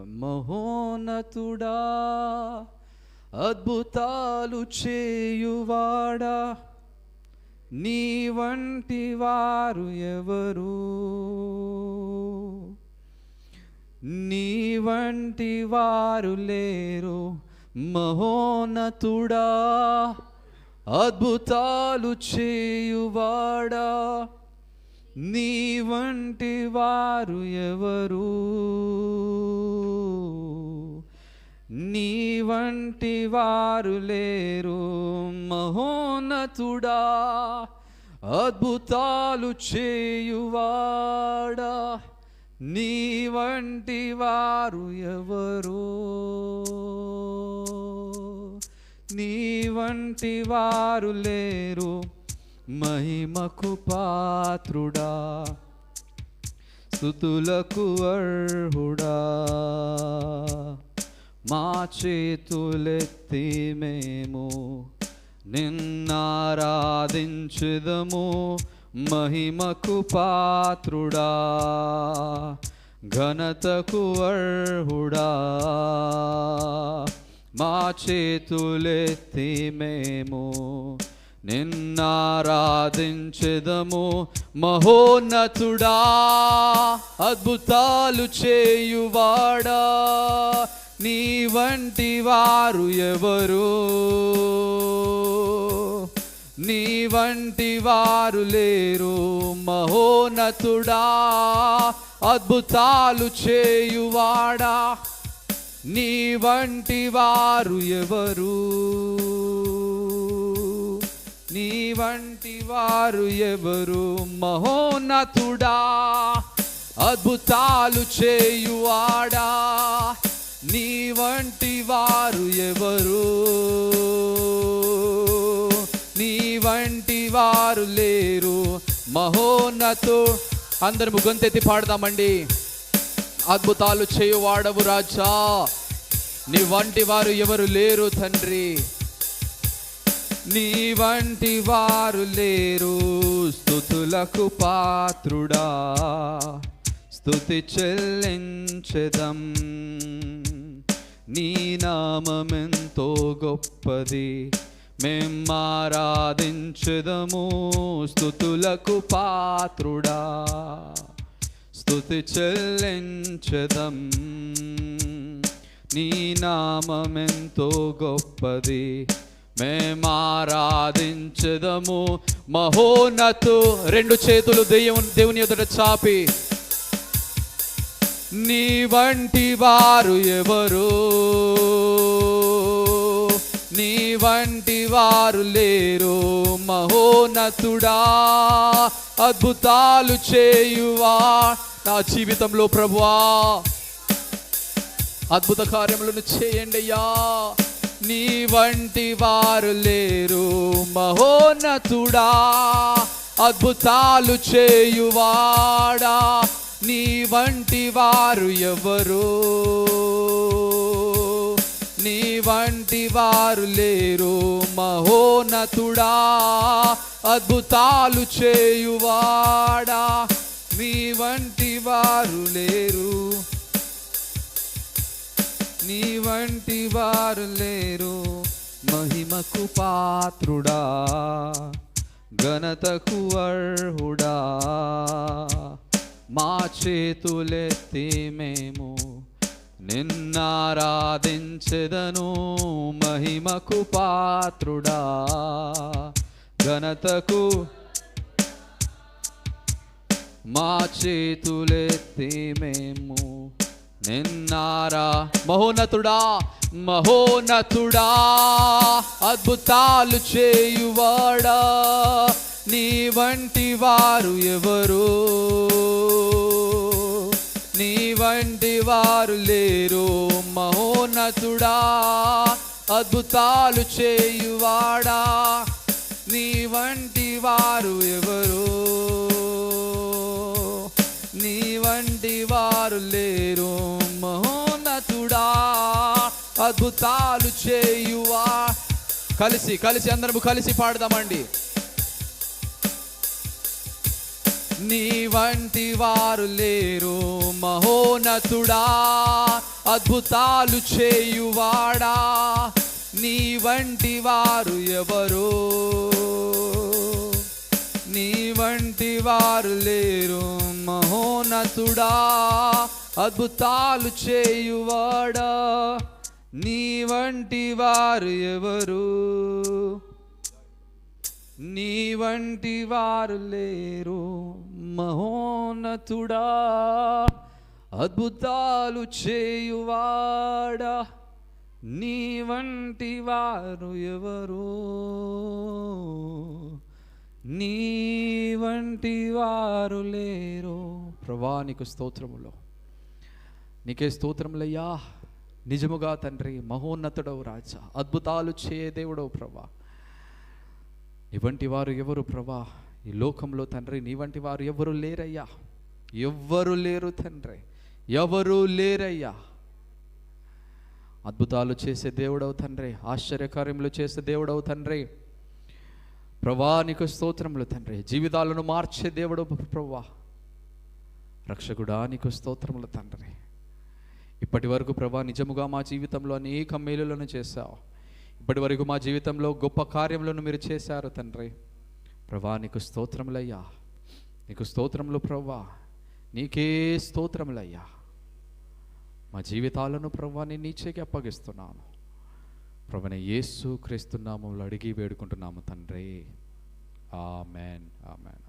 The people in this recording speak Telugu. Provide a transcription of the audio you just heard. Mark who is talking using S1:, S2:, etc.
S1: మహోన్నతుడా, అద్భుతాలు చేయువాడా, నీ వంటి వారు ఎవరు? నీ వంటి వారు లేరు. మహోన్నతుడా, అద్భుతాలు చేయువాడా, నీ వంటి వారు ఎవరు? నీ వంటి వారు లేరు. మహోన్నతుడా, అద్భుతాలు చేయువాడా, నీ వంటి వారు ఎవరు? నీ వంటి వారు లేరు. మహిమకు పాత్రుడా, స్తుతులకు అర్హుడా, మా చేతులెత్తి మేము నిన్నారాధించుదము. మహిమకు పాత్రుడా, ఘనతకు అర్హుడా, మా చేతులెత్తి మేము నిన్నారాధించెదము. మహోన్నతుడా, అద్భుతాలు చేయువాడా, నీ వంటి వారు ఎవరు? నీ వంటి వారు లేరు. మహోన్నతుడా, అద్భుతాలు చేయువాడా, నీ వంటి వారు ఎవరు? నీ వంటి వారు ఎవరు? మహోన్నతుడా, అద్భుతాలు చేయువాడా, నీ వంటి వారు ఎవరు? నీ వంటి వారు లేరు. అందరము గొంతెత్తి పాడదామండి. అద్భుతాలు చేయువాడవు రాజా, నీ వంటి వారు ఎవరు లేరు తండ్రి. నీ వంటి వారు లేరు. స్తుతులకు పాత్రుడా, స్తుతి చెల్లించెదం. నీ నామమెంతో గొప్పది, మేమారాధించెదము. స్తుతులకు పాత్రుడా, స్తుతి చెల్లించెదం. నీ నామమెంతో గొప్పది, మేమారాధించెదము. రెండు చేతులు దేవుని ఎదుట చాపి, నీ వంటి వారు ఎవరు? నీ వంటి వారు లేరు. మహోన్నతుడా, అద్భుతాలు చేయువా. నా జీవితంలో ప్రభువా అద్భుత కార్యములను చేయండి అయ్యా. నీ వంటి వారు లేరు. మహోన్నతుడా, అద్భుతాలు చేయువాడా, నీ వంటి వారు ఎవరు? నీ వంటి వారు లేరు. మహోన్నతుడా, అద్భుతాలు చేయువాడా, నీ వంటి వారు లేరు. నీ వంటి వారు లేరు. మహిమకు పాత్రుడా, ఘనతకు అర్హుడా, మా చేతులెత్తి మేము నిన్నారాధించెదను. మహిమకు పాత్రుడా, ఘనతకు మా చేతులెత్తి మేము మహోన్నతుడా, మహోన్నతుడా, అద్భుతాలు చేయువాడా, నీ వంటి వారు ఎవరు? నీ వంటి వారు లేరు. మహోన్నతుడా, అద్భుతాలు చేయువాడా, నీ వంటి వారు ఎవరు? నీ వంటి వారు లేరు. మహోన్నతుడా, అద్భుతాలు చేయువా. కలిసి అందరము కలిసి పాడదామండి. నీ వంటి వారు లేరు మహోన్నతుడా, అద్భుతాలు చేయువాడా, నీ వంటి వారు ఎవరు, నీ వంటి వారు లేరు మహోన్నతుడా, అద్భుతాలు చేయువాడా, నీ వంటి వారు ఎవరు, నీ వంటి వారు లేరు మహోన్నతుడా, అద్భుతాలు చేయువాడా, నీ వంటి వారు ఎవరు, నీ వంటి వారు లేరు. ప్రభువా నీకు స్తోత్రములో, నీకే స్తోత్రములయ్యా. నిజముగా తండ్రి మహోన్నతుడవు రాజా, అద్భుతాలు చేయ దేవుడవు ప్రభా. నీ వంటి వారు ఎవరు ప్రభా ఈ లోకంలో తండ్రి, నీ వంటి వారు ఎవరు లేరయ్యా, ఎవ్వరు లేరు తండ్రి, ఎవరు లేరయ్యా. అద్భుతాలు చేసే దేవుడవు తండ్రి, ఆశ్చర్యకార్యములు చేసే దేవుడవు తండ్రి. ప్రభా నీకు స్తోత్రములు తండ్రి, జీవితాలను మార్చే దేవుడు ప్రభా, రక్షకుడా నీకు స్తోత్రములు తండ్రి. ఇప్పటి వరకు ప్రభా నిజముగా మా జీవితంలో అనేక మేలులను చేశావు, ఇప్పటి వరకు మా జీవితంలో గొప్ప కార్యములను మీరు చేశారు తండ్రి. ప్రభా నీకు స్తోత్రములయ్యా, నీకు స్తోత్రములు ప్రభా, నీకే స్తోత్రములయ్యా. మా జీవితాలను ప్రభా నేను నీచేకి అప్పగిస్తున్నాను. ప్రభువైన యేసు క్రీస్తు నామములో అడిగి వేడుకుంటున్నాము తండ్రి. ఆమేన్, ఆమేన్.